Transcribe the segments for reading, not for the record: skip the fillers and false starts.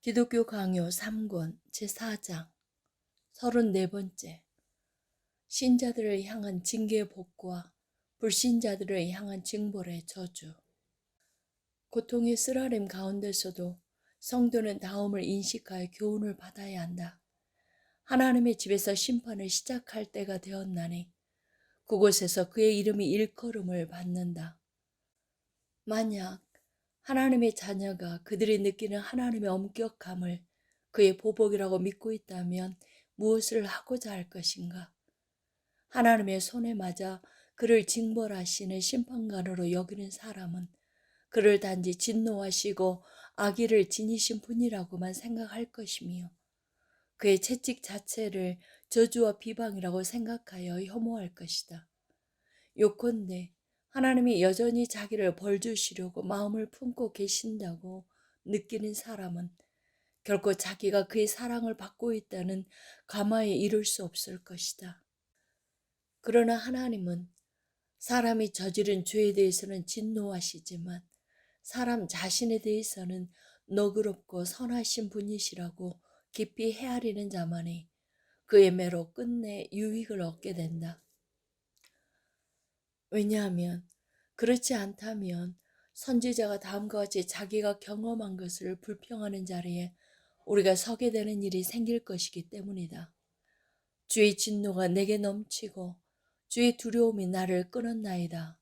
기독교 강요 3권 제4장 34번째 신자들을 향한 징계의 복과 불신자들을 향한 징벌의 저주. 고통의 쓰라림 가운데서도 성도는 다음을 인식하여 교훈을 받아야 한다. 하나님의 집에서 심판을 시작할 때가 되었나니 그곳에서 그의 이름이 일컬음을 받는다. 만약 하나님의 자녀가 그들이 느끼는 하나님의 엄격함을 그의 보복이라고 믿고 있다면 무엇을 하고자 할 것인가? 하나님의 손에 맞아 그를 징벌하시는 심판관으로 여기는 사람은 그를 단지 진노하시고 악의를 지니신 분이라고만 생각할 것이며 그의 채찍 자체를 저주와 비방이라고 생각하여 혐오할 것이다. 요컨대 하나님이 여전히 자기를 벌주시려고 마음을 품고 계신다고 느끼는 사람은 결코 자기가 그의 사랑을 받고 있다는 감화에 이룰 수 없을 것이다. 그러나 하나님은 사람이 저지른 죄에 대해서는 진노하시지만 사람 자신에 대해서는 너그럽고 선하신 분이시라고 깊이 헤아리는 자만이 그의 매로 끝내 유익을 얻게 된다. 왜냐하면 그렇지 않다면 선지자가 다음과 같이 자기가 경험한 것을 불평하는 자리에 우리가 서게 되는 일이 생길 것이기 때문이다. 주의 진노가 내게 넘치고 주의 두려움이 나를 끊었나이다.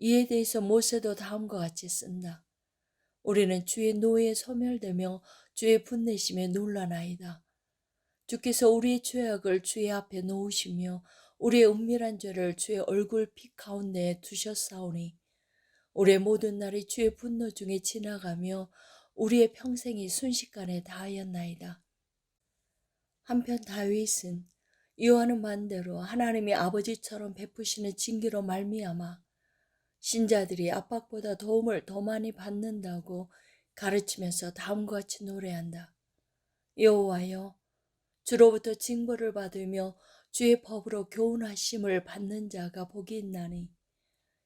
이에 대해서 모세도 다음과 같이 쓴다. 우리는 주의 노에 소멸되며 주의 분내심에 놀라나이다. 주께서 우리의 죄악을 주의 앞에 놓으시며 우리의 은밀한 죄를 주의 얼굴 빛 가운데에 두셨사오니 우리의 모든 날이 주의 분노 중에 지나가며 우리의 평생이 순식간에 다하였나이다. 한편 다윗은 이와는 반대로 하나님이 아버지처럼 베푸시는 징계로 말미암아 신자들이 압박보다 도움을 더 많이 받는다고 가르치면서 다음과 같이 노래한다. 여호와여, 주로부터 징벌을 받으며 주의 법으로 교훈하심을 받는 자가 복이 있나니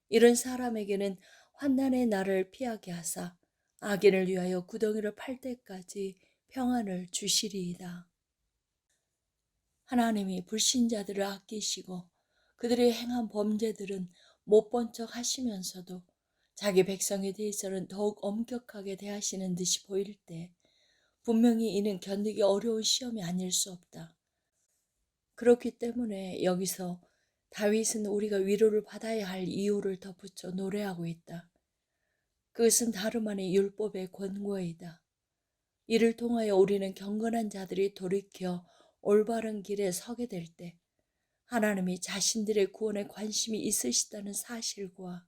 이런 사람에게는 환난의 날을 피하게 하사 악인을 위하여 구덩이를 팔 때까지 평안을 주시리이다. 하나님이 불신자들을 아끼시고 그들의 행한 범죄들은 못 본 척 하시면서도 자기 백성에 대해서는 더욱 엄격하게 대하시는 듯이 보일 때 분명히 이는 견디기 어려운 시험이 아닐 수 없다. 그렇기 때문에 여기서 다윗은 우리가 위로를 받아야 할 이유를 덧붙여 노래하고 있다. 그것은 다름 아닌 율법의 권고이다. 이를 통하여 우리는 경건한 자들이 돌이켜 올바른 길에 서게 될 때 하나님이 자신들의 구원에 관심이 있으시다는 사실과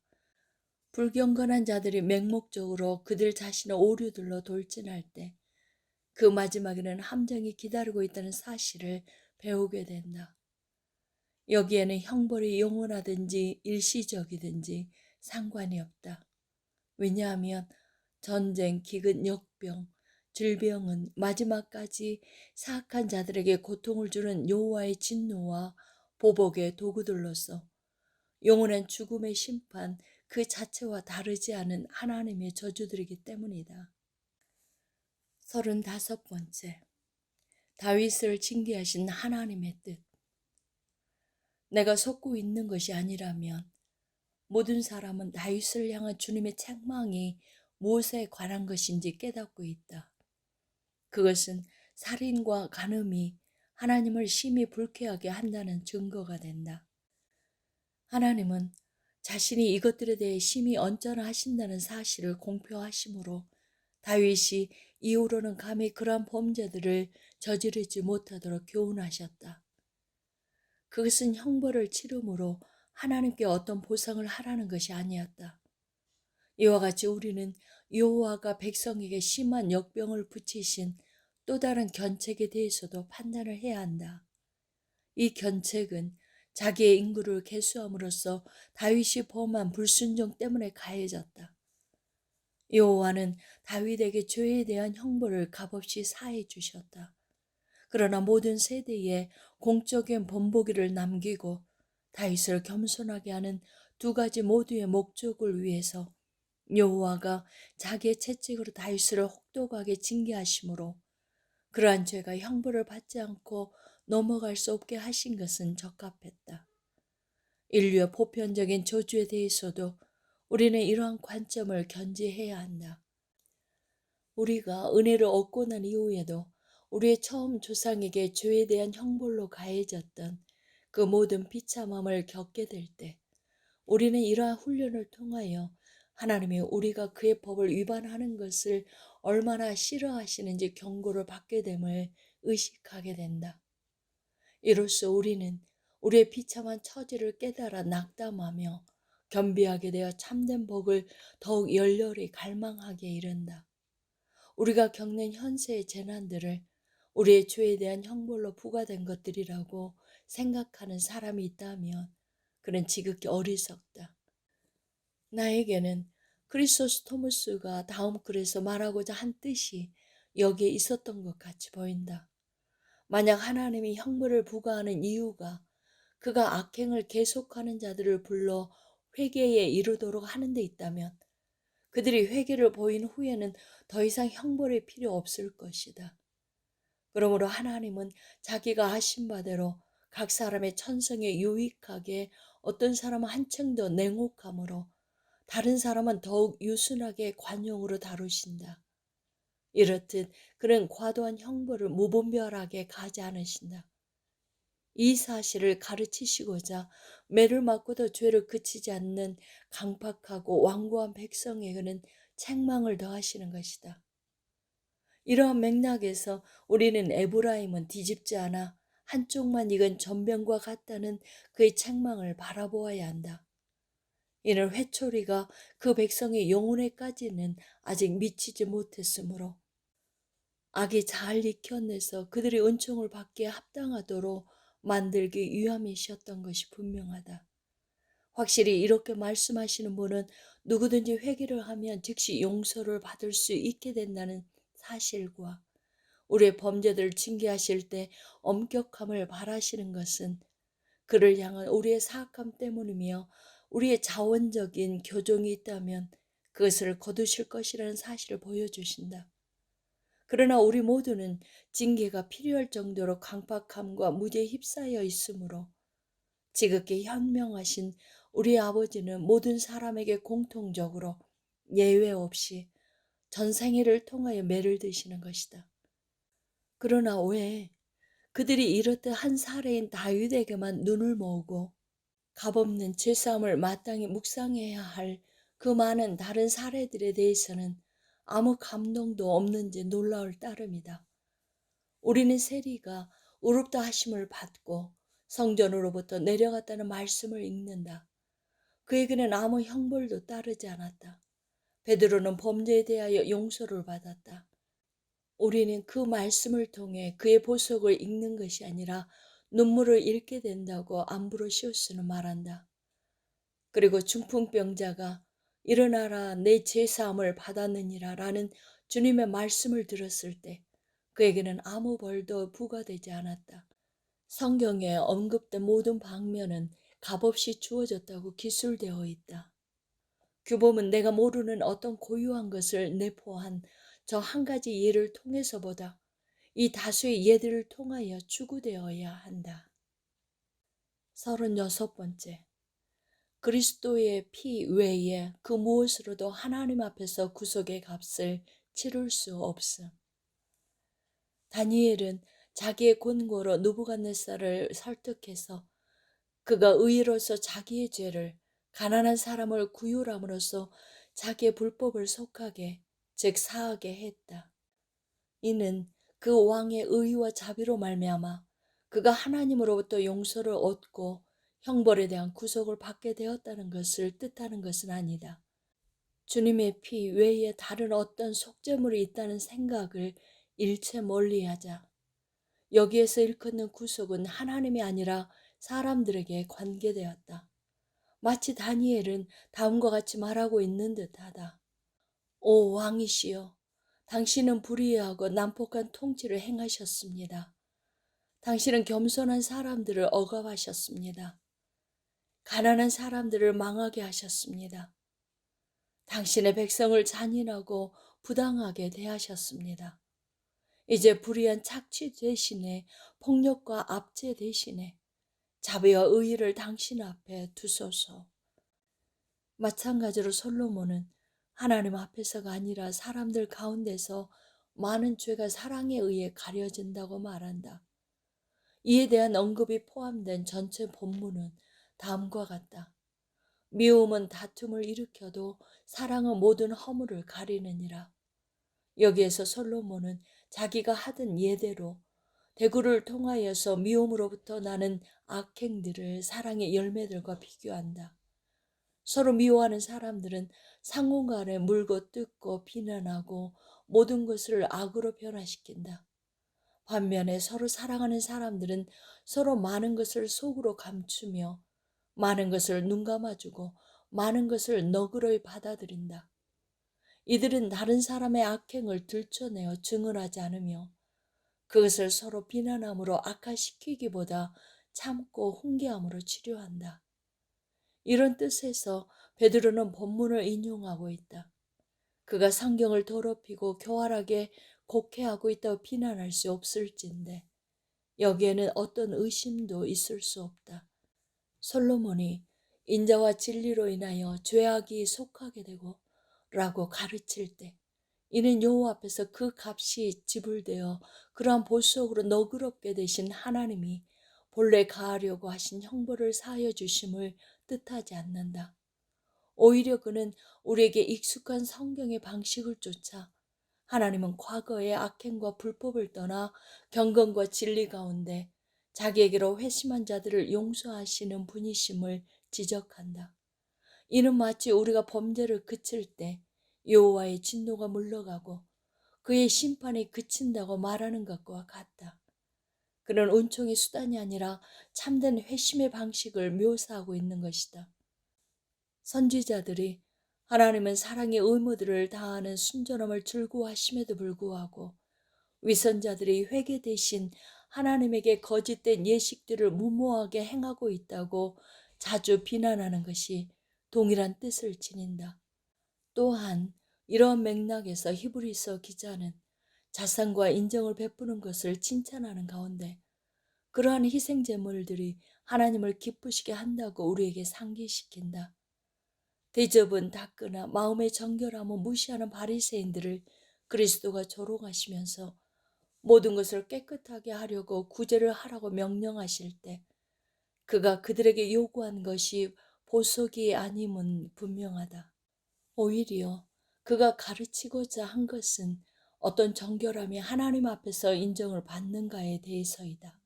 불경건한 자들이 맹목적으로 그들 자신의 오류들로 돌진할 때 그 마지막에는 함정이 기다리고 있다는 사실을 배우게 된다. 여기에는 형벌이 영원하든지 일시적이든지 상관이 없다. 왜냐하면 전쟁, 기근, 역병, 질병은 마지막까지 사악한 자들에게 고통을 주는 여호와의 진노와 보복의 도구들로서 영원한 죽음의 심판 그 자체와 다르지 않은 하나님의 저주들이기 때문이다. 35번째, 다윗을 징계하신 하나님의 뜻. 내가 속고 있는 것이 아니라면 모든 사람은 다윗을 향한 주님의 책망이 무엇에 관한 것인지 깨닫고 있다. 그것은 살인과 간음이 하나님을 심히 불쾌하게 한다는 증거가 된다. 하나님은 자신이 이것들에 대해 심히 언짢아하신다는 사실을 공표하시므로 다윗이 이후로는 감히 그러한 범죄들을 저지르지 못하도록 교훈하셨다. 그것은 형벌을 치름으로 하나님께 어떤 보상을 하라는 것이 아니었다. 이와 같이 우리는 여호와가 백성에게 심한 역병을 붙이신 또 다른 견책에 대해서도 판단을 해야 한다. 이 견책은 자기의 인구를 계수함으로써 다윗이 범한 불순종 때문에 가해졌다. 여호와는 다윗에게 죄에 대한 형벌을 값없이 사해 주셨다. 그러나 모든 세대에 공적인 본보기를 남기고 다윗을 겸손하게 하는 두 가지 모두의 목적을 위해서 여호와가 자기의 채찍으로 다윗을 혹독하게 징계하심으로 그러한 죄가 형벌을 받지 않고 넘어갈 수 없게 하신 것은 적합했다. 인류의 보편적인 저주에 대해서도 우리는 이러한 관점을 견지해야 한다. 우리가 은혜를 얻고 난 이후에도 우리의 처음 조상에게 죄에 대한 형벌로 가해졌던 그 모든 비참함을 겪게 될 때 우리는 이러한 훈련을 통하여 하나님이 우리가 그의 법을 위반하는 것을 얼마나 싫어하시는지 경고를 받게 됨을 의식하게 된다. 이로써 우리는 우리의 비참한 처지를 깨달아 낙담하며 겸비하게 되어 참된 복을 더욱 열렬히 갈망하게 이른다. 우리가 겪는 현세의 재난들을 우리의 죄에 대한 형벌로 부과된 것들이라고 생각하는 사람이 있다면 그는 지극히 어리석다. 나에게는 크리소스토무스가 다음 글에서 말하고자 한 뜻이 여기에 있었던 것 같이 보인다. 만약 하나님이 형벌을 부과하는 이유가 그가 악행을 계속하는 자들을 불러 회개에 이르도록 하는 데 있다면 그들이 회개를 보인 후에는 더 이상 형벌이 필요 없을 것이다. 그러므로 하나님은 자기가 하신 바대로 각 사람의 천성에 유익하게 어떤 사람은 한층 더 냉혹함으로 다른 사람은 더욱 유순하게 관용으로 다루신다. 이렇듯 그는 과도한 형벌을 무분별하게 가지 않으신다. 이 사실을 가르치시고자 매를 맞고도 죄를 그치지 않는 강팍하고 완고한 백성에 그는 책망을 더하시는 것이다. 이러한 맥락에서 우리는 에브라임은 뒤집지 않아 한쪽만 익은 전병과 같다는 그의 책망을 바라보아야 한다. 이는 회초리가 그 백성의 영혼에까지는 아직 미치지 못했으므로 악이 잘 익혀내서 그들의 은총을 받기에 합당하도록 만들기 위함이셨던 것이 분명하다. 확실히 이렇게 말씀하시는 분은 누구든지 회개를 하면 즉시 용서를 받을 수 있게 된다는 사실과 우리의 범죄들을 징계하실 때 엄격함을 바라시는 것은 그를 향한 우리의 사악함 때문이며 우리의 자원적인 교종이 있다면 그것을 거두실 것이라는 사실을 보여주신다. 그러나 우리 모두는 징계가 필요할 정도로 강팍함과 무죄에 휩싸여 있으므로 지극히 현명하신 우리 아버지는 모든 사람에게 공통적으로 예외 없이 전생애를 통하여 매를 드시는 것이다. 그러나 왜 그들이 이렇듯 한 사례인 다윗에게만 눈을 모으고 값없는 죄싸움을 마땅히 묵상해야 할 그 많은 다른 사례들에 대해서는 아무 감동도 없는지 놀라울 따름이다. 우리는 세리가 의롭다 하심을 받고 성전으로부터 내려갔다는 말씀을 읽는다. 그에게는 아무 형벌도 따르지 않았다. 베드로는 범죄에 대하여 용서를 받았다. 우리는 그 말씀을 통해 그의 보석을 읽는 것이 아니라 눈물을 잃게 된다고 암브로시우스는 말한다. 그리고 중풍병자가 일어나라 내 죄사함을 받았느니라 라는 주님의 말씀을 들었을 때 그에게는 아무 벌도 부과되지 않았다. 성경에 언급된 모든 방면은 값없이 주어졌다고 기술되어 있다. 규범은 내가 모르는 어떤 고유한 것을 내포한 저 한 가지 예를 통해서보다 이 다수의 예들을 통하여 추구되어야 한다. 36번째. 그리스도의 피 외에 그 무엇으로도 하나님 앞에서 구속의 값을 치를 수 없음. 다니엘은 자기의 권고로 느부갓네살을 설득해서 그가 의로서 자기의 죄를 가난한 사람을 구휼함으로써 자기의 불법을 속하게 즉 사하게 했다. 이는 그 왕의 의와 자비로 말미암아 그가 하나님으로부터 용서를 얻고 형벌에 대한 구속을 받게 되었다는 것을 뜻하는 것은 아니다. 주님의 피 외에 다른 어떤 속죄물이 있다는 생각을 일체 멀리하자. 여기에서 일컫는 구속은 하나님이 아니라 사람들에게 관계되었다. 마치 다니엘은 다음과 같이 말하고 있는 듯하다. 오 왕이시여, 당신은 불의하고 난폭한 통치를 행하셨습니다. 당신은 겸손한 사람들을 억압하셨습니다. 가난한 사람들을 망하게 하셨습니다. 당신의 백성을 잔인하고 부당하게 대하셨습니다. 이제 불의한 착취 대신에 폭력과 압제 대신에 자비와 의의를 당신 앞에 두소서. 마찬가지로 솔로몬은 하나님 앞에서가 아니라 사람들 가운데서 많은 죄가 사랑에 의해 가려진다고 말한다. 이에 대한 언급이 포함된 전체 본문은 다음과 같다. 미움은 다툼을 일으켜도 사랑은 모든 허물을 가리느니라. 여기에서 솔로몬은 자기가 하던 예대로 대구를 통하여서 미움으로부터 나는 악행들을 사랑의 열매들과 비교한다. 서로 미워하는 사람들은 상호간에 물고 뜯고 비난하고 모든 것을 악으로 변화시킨다. 반면에 서로 사랑하는 사람들은 서로 많은 것을 속으로 감추며 많은 것을 눈 감아주고 많은 것을 너그러이 받아들인다. 이들은 다른 사람의 악행을 들춰내어 증언하지 않으며 그것을 서로 비난함으로 악화시키기보다 참고 훈계함으로 치료한다. 이런 뜻에서 베드로는 본문을 인용하고 있다. 그가 성경을 더럽히고 교활하게 곡해하고 있다고 비난할 수 없을진데 여기에는 어떤 의심도 있을 수 없다. 솔로몬이 인자와 진리로 인하여 죄악이 속하게 되고 라고 가르칠 때 이는 여호와 앞에서 그 값이 지불되어 그러한 보석으로 너그럽게 되신 하나님이 본래 가하려고 하신 형벌을 사하여 주심을 뜻하지 않는다. 오히려 그는 우리에게 익숙한 성경의 방식을 쫓아 하나님은 과거의 악행과 불법을 떠나 경건과 진리 가운데 자기에게로 회심한 자들을 용서하시는 분이심을 지적한다. 이는 마치 우리가 범죄를 그칠 때 여호와의 진노가 물러가고 그의 심판이 그친다고 말하는 것과 같다. 그는 은총의 수단이 아니라 참된 회심의 방식을 묘사하고 있는 것이다. 선지자들이 하나님은 사랑의 의무들을 다하는 순전함을 즐거워하심에도 불구하고 위선자들이 회개 대신 하나님에게 거짓된 예식들을 무모하게 행하고 있다고 자주 비난하는 것이 동일한 뜻을 지닌다. 또한 이러한 맥락에서 히브리서 기자는 자상과 인정을 베푸는 것을 칭찬하는 가운데 그러한 희생 제물들이 하나님을 기쁘시게 한다고 우리에게 상기시킨다. 대접은 닦으나 마음의 정결함을 무시하는 바리새인들을 그리스도가 조롱하시면서 모든 것을 깨끗하게 하려고 구제를 하라고 명령하실 때 그가 그들에게 요구한 것이 보석이 아님은 분명하다. 오히려 그가 가르치고자 한 것은 어떤 정결함이 하나님 앞에서 인정을 받는가에 대해서이다.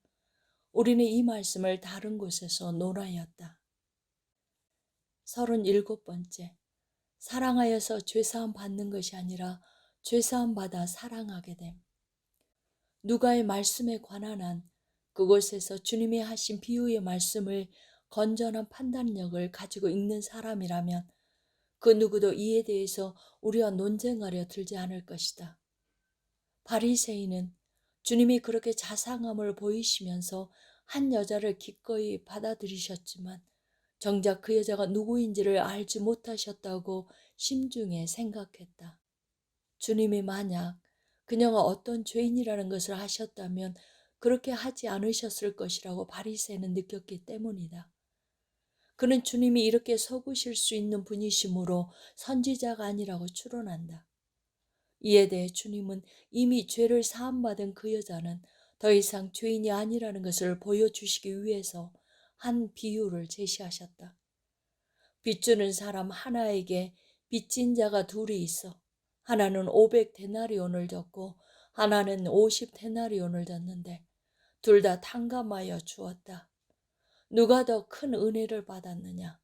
우리는 이 말씀을 다른 곳에서 논하였다. 37번째, 사랑하여서 죄사함 받는 것이 아니라 죄사함 받아 사랑하게 됨. 누가의 말씀에 관한 한 그곳에서 주님이 하신 비유의 말씀을 건전한 판단력을 가지고 읽는 사람이라면 그 누구도 이에 대해서 우리와 논쟁하려 들지 않을 것이다. 바리새인은 주님이 그렇게 자상함을 보이시면서 한 여자를 기꺼이 받아들이셨지만 정작 그 여자가 누구인지를 알지 못하셨다고 심중에 생각했다. 주님이 만약 그녀가 어떤 죄인이라는 것을 아셨다면 그렇게 하지 않으셨을 것이라고 바리새인은 느꼈기 때문이다. 그는 주님이 이렇게 속으실 수 있는 분이시므로 선지자가 아니라고 추론한다. 이에 대해 주님은 이미 죄를 사함받은 그 여자는 더 이상 죄인이 아니라는 것을 보여주시기 위해서 한 비유를 제시하셨다. 빚주는 사람 하나에게 빚진 자가 둘이 있어 하나는 500데나리온을 졌고 하나는 50데나리온을 졌는데 둘 다 탕감하여 주었다. 누가 더 큰 은혜를 받았느냐?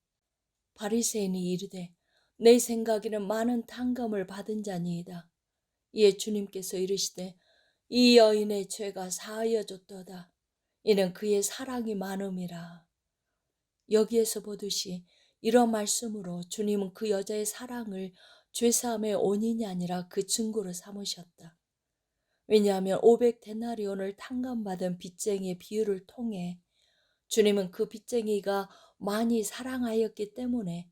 바리새인이 이르되 내 생각에는 많은 탕감을 받은 자니이다. 이에 주님께서 이르시되 이 여인의 죄가 사하여졌도다. 이는 그의 사랑이 많음이라. 여기에서 보듯이 이런 말씀으로 주님은 그 여자의 사랑을 죄사함의 원인이 아니라 그 증거로 삼으셨다. 왜냐하면 500데나리온을 탕감받은 빚쟁이의 비유를 통해 주님은 그 빚쟁이가 많이 사랑하였기 때문에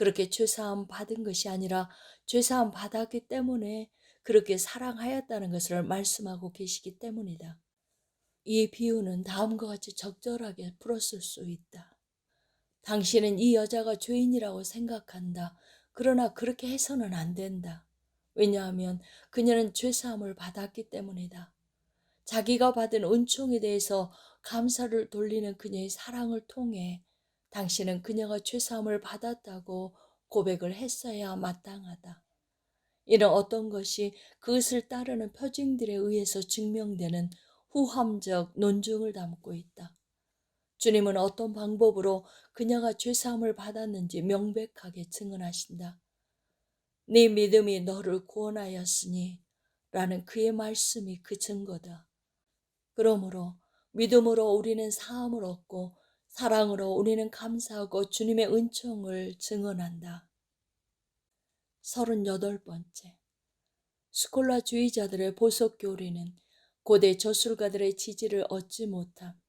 그렇게 죄사함 받은 것이 아니라 죄사함 받았기 때문에 그렇게 사랑하였다는 것을 말씀하고 계시기 때문이다. 이 비유는 다음과 같이 적절하게 풀었을 수 있다. 당신은 이 여자가 죄인이라고 생각한다. 그러나 그렇게 해서는 안 된다. 왜냐하면 그녀는 죄사함을 받았기 때문이다. 자기가 받은 은총에 대해서 감사를 돌리는 그녀의 사랑을 통해 당신은 그녀가 죄사함을 받았다고 고백을 했어야 마땅하다. 이런 어떤 것이 그것을 따르는 표징들에 의해서 증명되는 후함적 논증을 담고 있다. 주님은 어떤 방법으로 그녀가 죄사함을 받았는지 명백하게 증언하신다. 네 믿음이 너를 구원하였으니 라는 그의 말씀이 그 증거다. 그러므로 믿음으로 우리는 사함을 얻고 사랑으로 우리는 감사하고 주님의 은총을 증언한다. 38번째. 스콜라주의자들의 보석 교리는 고대 저술가들의 지지를 얻지 못함.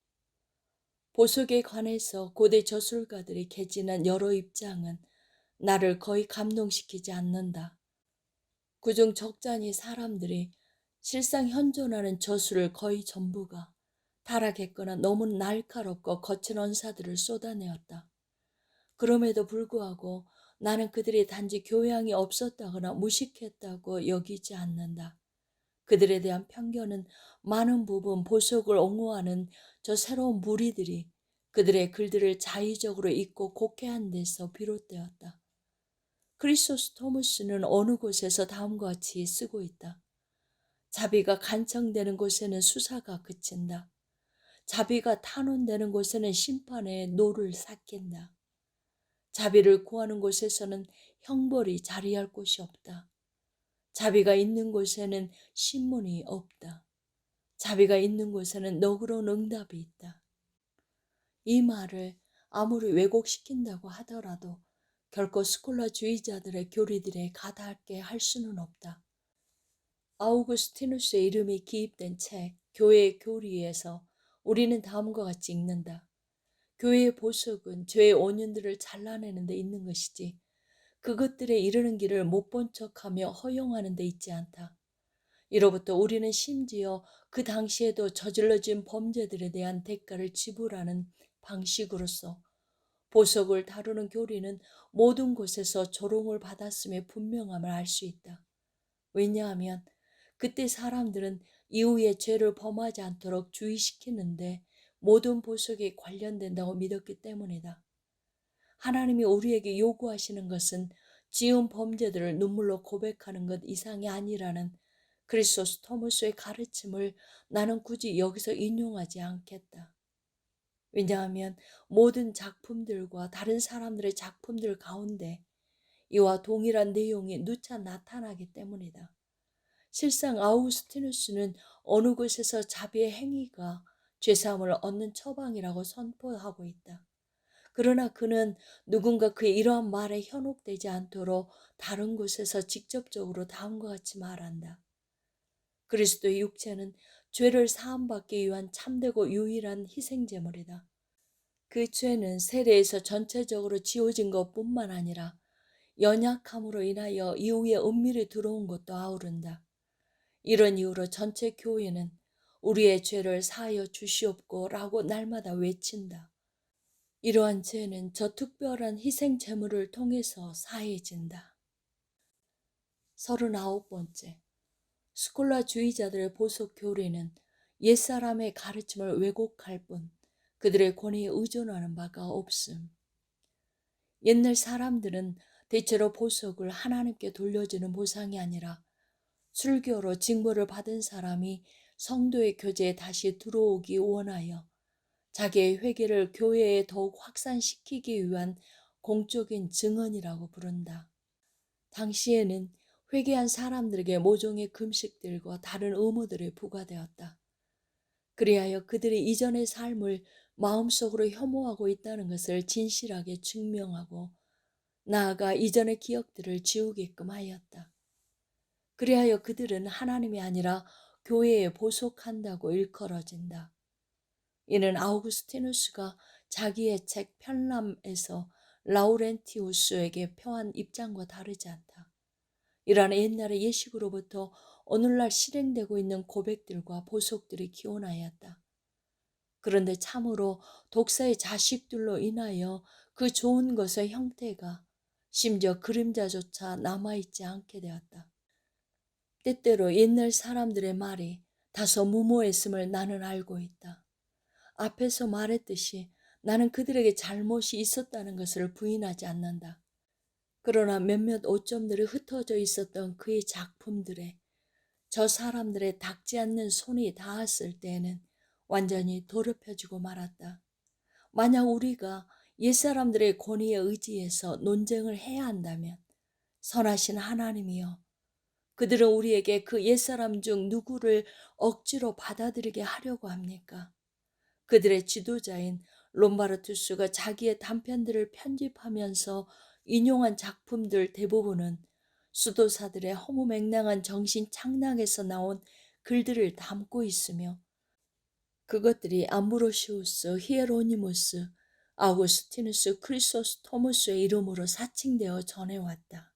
보석에 관해서 고대 저술가들이 개진한 여러 입장은 나를 거의 감동시키지 않는다. 그중 적잖이 사람들이 실상 현존하는 저술을 거의 전부가 타락했거나 너무 날카롭고 거친 언사들을 쏟아내었다. 그럼에도 불구하고 나는 그들이 단지 교양이 없었다거나 무식했다고 여기지 않는다. 그들에 대한 편견은 많은 부분 보석을 옹호하는 저 새로운 무리들이 그들의 글들을 자의적으로 읽고 곡해한 데서 비롯되었다. 크리소스토무스는 어느 곳에서 다음과 같이 쓰고 있다. 자비가 간청되는 곳에는 수사가 그친다. 자비가 탄원되는 곳에는 심판의 노를 삭힌다. 자비를 구하는 곳에서는 형벌이 자리할 곳이 없다. 자비가 있는 곳에는 신문이 없다. 자비가 있는 곳에는 너그러운 응답이 있다. 이 말을 아무리 왜곡시킨다고 하더라도 결코 스콜라주의자들의 교리들에 가닿게 할 수는 없다. 아우구스티누스의 이름이 기입된 책 교회의 교리에서 우리는 다음과 같이 읽는다. 교회의 보석은 죄의 원인들을 잘라내는 데 있는 것이지 그것들에 이르는 길을 못 본 척하며 허용하는 데 있지 않다. 이로부터 우리는 심지어 그 당시에도 저질러진 범죄들에 대한 대가를 지불하는 방식으로서 보석을 다루는 교리는 모든 곳에서 조롱을 받았음의 분명함을 알 수 있다. 왜냐하면 그때 사람들은 이후에 죄를 범하지 않도록 주의시키는데 모든 보석이 관련된다고 믿었기 때문이다. 하나님이 우리에게 요구하시는 것은 지은 범죄들을 눈물로 고백하는 것 이상이 아니라는 크리소스토무스의 가르침을 나는 굳이 여기서 인용하지 않겠다. 왜냐하면 모든 작품들과 다른 사람들의 작품들 가운데 이와 동일한 내용이 누차 나타나기 때문이다. 실상 아우구스티누스는 어느 곳에서 자비의 행위가 죄사함을 얻는 처방이라고 선포하고 있다. 그러나 그는 누군가 그의 이러한 말에 현혹되지 않도록 다른 곳에서 직접적으로 다음과 같이 말한다. 그리스도의 육체는 죄를 사함받기 위한 참되고 유일한 희생제물이다. 그 죄는 세례에서 전체적으로 지워진 것뿐만 아니라 연약함으로 인하여 이후에 은밀히 들어온 것도 아우른다. 이런 이유로 전체 교회는 우리의 죄를 사하여 주시옵고 라고 날마다 외친다. 이러한 죄는 저 특별한 희생 제물을 통해서 사해진다. 39번째. 스콜라주의자들의 보석 교리는 옛사람의 가르침을 왜곡할 뿐 그들의 권위에 의존하는 바가 없음. 옛날 사람들은 대체로 보석을 하나님께 돌려주는 보상이 아니라 술교로 징벌을 받은 사람이 성도의 교제에 다시 들어오기 원하여 자기의 회개를 교회에 더욱 확산시키기 위한 공적인 증언이라고 부른다. 당시에는 회개한 사람들에게 모종의 금식들과 다른 의무들이 부과되었다. 그리하여 그들이 이전의 삶을 마음속으로 혐오하고 있다는 것을 진실하게 증명하고 나아가 이전의 기억들을 지우게끔 하였다. 그리하여 그들은 하나님이 아니라 교회에 보속한다고 일컬어진다. 이는 아우구스티누스가 자기의 책 편람에서 라우렌티우스에게 표한 입장과 다르지 않다. 이러한 옛날의 예식으로부터 오늘날 실행되고 있는 고백들과 보석들이 기원하였다. 그런데 참으로 독사의 자식들로 인하여 그 좋은 것의 형태가 심지어 그림자조차 남아있지 않게 되었다. 때때로 옛날 사람들의 말이 다소 무모했음을 나는 알고 있다. 앞에서 말했듯이 나는 그들에게 잘못이 있었다는 것을 부인하지 않는다. 그러나 몇몇 오점들이 흩어져 있었던 그의 작품들에 저 사람들의 닿지 않는 손이 닿았을 때에는 완전히 더럽혀지고 말았다. 만약 우리가 옛사람들의 권위에 의지해서 논쟁을 해야 한다면 선하신 하나님이여, 그들은 우리에게 그 옛사람 중 누구를 억지로 받아들이게 하려고 합니까? 그들의 지도자인 롬바르투스가 자기의 단편들을 편집하면서 인용한 작품들 대부분은 수도사들의 허무맹랑한 정신 창락에서 나온 글들을 담고 있으며 그것들이 암브로시우스, 히에로니무스, 아우구스티누스, 크리소스토무스의 이름으로 사칭되어 전해왔다.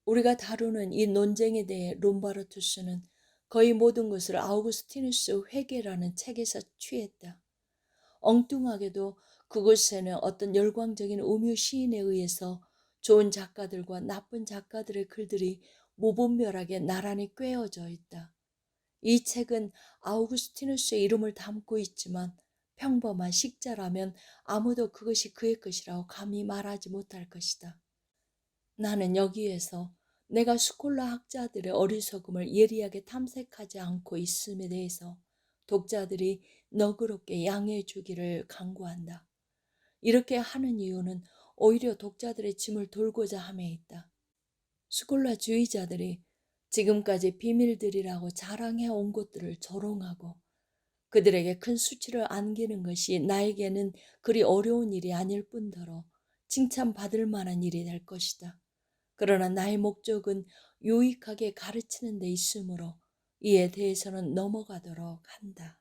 우리가 다루는 이 논쟁에 대해 롬바르투스는 거의 모든 것을 아우구스티누스 회계라는 책에서 취했다. 엉뚱하게도 그곳에는 어떤 열광적인 음유 시인에 의해서 좋은 작가들과 나쁜 작가들의 글들이 무분별하게 나란히 꿰어져 있다. 이 책은 아우구스티누스의 이름을 담고 있지만 평범한 식자라면 아무도 그것이 그의 것이라고 감히 말하지 못할 것이다. 나는 여기에서 내가 스콜라 학자들의 어리석음을 예리하게 탐색하지 않고 있음에 대해서 독자들이 너그럽게 양해해 주기를 간구한다. 이렇게 하는 이유는 오히려 독자들의 짐을 돌고자 함에 있다. 스콜라주의자들이 지금까지 비밀들이라고 자랑해 온 것들을 조롱하고 그들에게 큰 수치를 안기는 것이 나에게는 그리 어려운 일이 아닐 뿐더러 칭찬받을 만한 일이 될 것이다. 그러나 나의 목적은 유익하게 가르치는 데 있으므로 이에 대해서는 넘어가도록 한다.